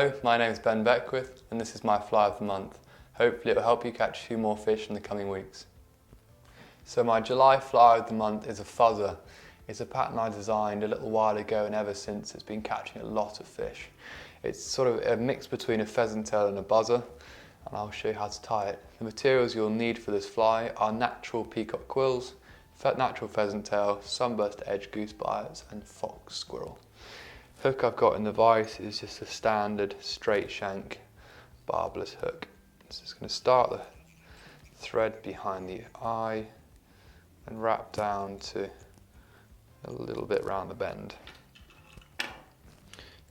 Hello, my name is Beckwith and this is my fly of the month. Hopefully it will help you catch a few more fish in the coming weeks. So my July fly of the month is a Phuzzer. It's a pattern I designed a little while ago and ever since it's been catching a lot of fish. It's sort of a mix between a pheasant tail and a buzzer, and I'll show you how to tie it. The materials you'll need for this fly are natural peacock quills, natural pheasant tail, sunburst edge goose bites and fox squirrel. Hook I've got in the vise is just a standard straight shank barbless hook. So it's going to start the thread behind the eye and wrap down to a little bit round the bend.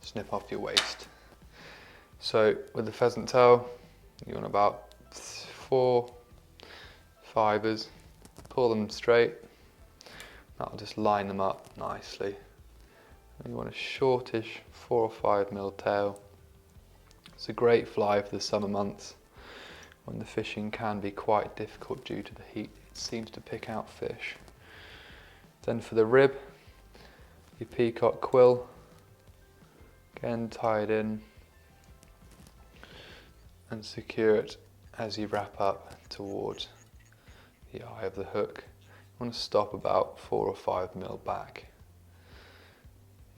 Snip off your waist. So with the pheasant tail, you want about 4 fibres, pull them straight, that'll just line them up nicely. And you want a shortish 4 or 5 mil tail. It's a great fly for the summer months when the fishing can be quite difficult due to the heat. It seems to pick out fish. Then for the rib, your peacock quill, again tied in, and secure it as you wrap up towards the eye of the hook. You want to stop about 4 or 5 mil back.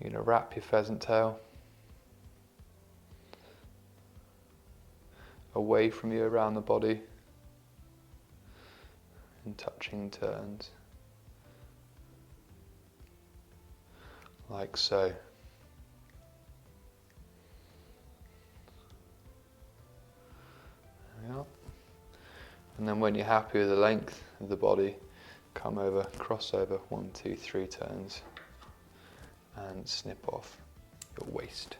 You're going to wrap your pheasant tail away from you around the body in touching turns, like so. There we are. And then when you're happy with the length of the body, come over, cross over 1, 2, 3 turns and snip off your waist.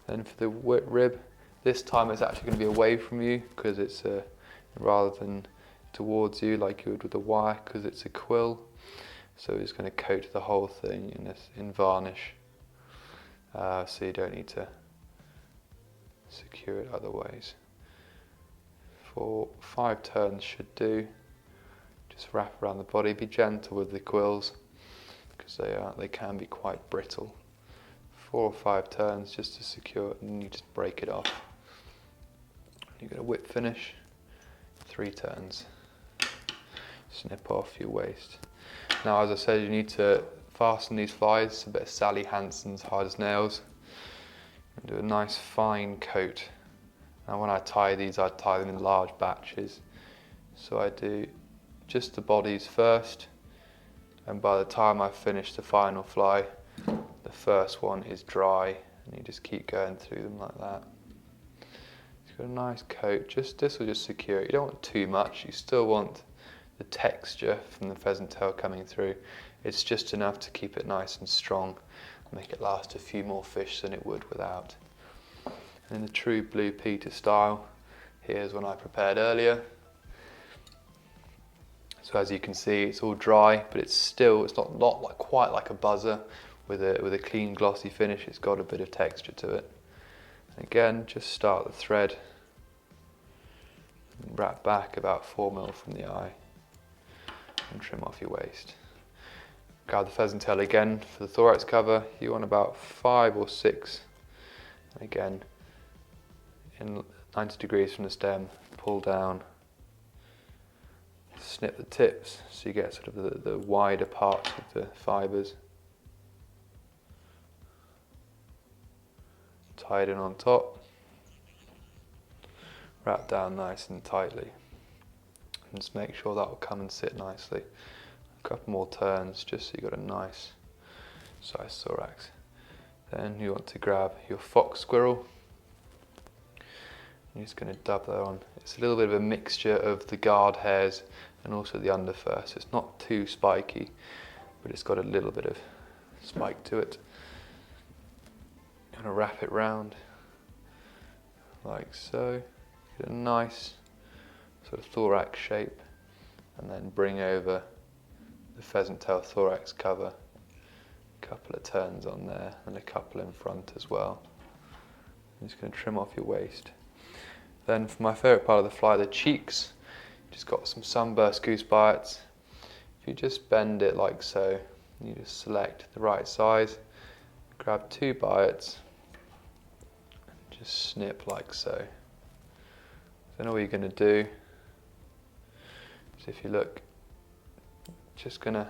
Then for the rib, this time it's actually going to be away from you because it's rather than towards you like you would with a wire, because it's a quill. So it's going to coat the whole thing in varnish, so you don't need to secure it other ways. For 5 turns should do. Just wrap around the body, be gentle with the quills because they can be quite brittle. 4 or 5 turns just to secure it, and then you just break it off. You've got a whip finish, 3 turns. Snip off your waist. Now, as I said, you need to fasten these flies, a bit of Sally Hansen's hard as nails, and do a nice fine coat. Now when I tie these, I tie them in large batches. So I do just the bodies first, and by the time I finish the final fly, the first one is dry, and you just keep going through them like that. It's got a nice coat. This will just secure it. You don't want too much. You still want the texture from the pheasant tail coming through. It's just enough to keep it nice and strong and make it last a few more fish than it would without. And in the true Blue Peter style, here's one I prepared earlier. So as you can see, it's all dry, but it's not like quite like a buzzer with a clean glossy finish. It's got a bit of texture to it. And again, just start the thread and wrap back about 4 mil from the eye and trim off your waist. Grab the pheasant tail again for the thorax cover. You want about 5 or 6. And again, in 90 degrees from the stem, pull down, snip the tips so you get sort of the wider parts of the fibres. Tie it in on top, wrap down nice and tightly, and just make sure that will come and sit nicely. A couple more turns just so you've got a nice size thorax. Then you want to grab your fox squirrel. I'm just going to dub that on. It's a little bit of a mixture of the guard hairs and also the underfur, so it's not too spiky, but it's got a little bit of spike to it. I'm going to wrap it round like so. Get a nice sort of thorax shape, and then bring over the pheasant tail thorax cover. A couple of turns on there and a couple in front as well. I'm just going to trim off your waist. Then for my favourite part of the fly, the cheeks, just got some sunburst goose bites. If you just bend it like so, you just select the right size, grab 2 bites, just snip like so. Then all you're going to do is, if you look, just going to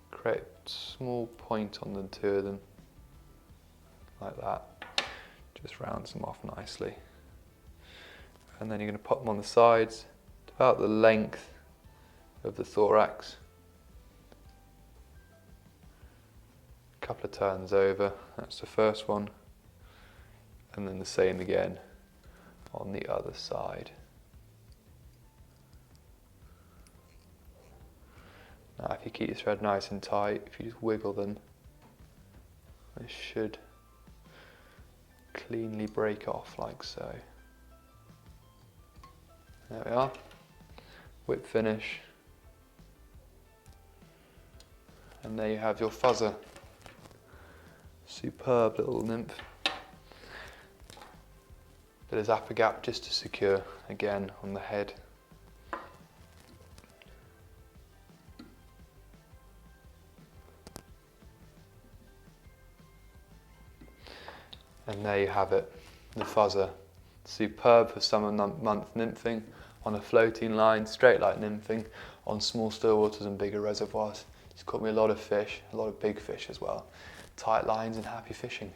create a small point on the two of them, like that. Just rounds them off nicely. And then you're going to pop them on the sides to about the length of the thorax. A couple of turns over, that's the first one. And then the same again on the other side. Now if you keep your thread nice and tight, if you just wiggle them, it should cleanly break off like so. There we are, whip finish. And there you have your Phuzzer. Superb little nymph. Bit of zapper gap just to secure again on the head. And there you have it, the Phuzzer. Superb for summer month nymphing, on a floating line, straight light nymphing, on small still waters and bigger reservoirs. It's caught me a lot of fish, a lot of big fish as well. Tight lines and happy fishing.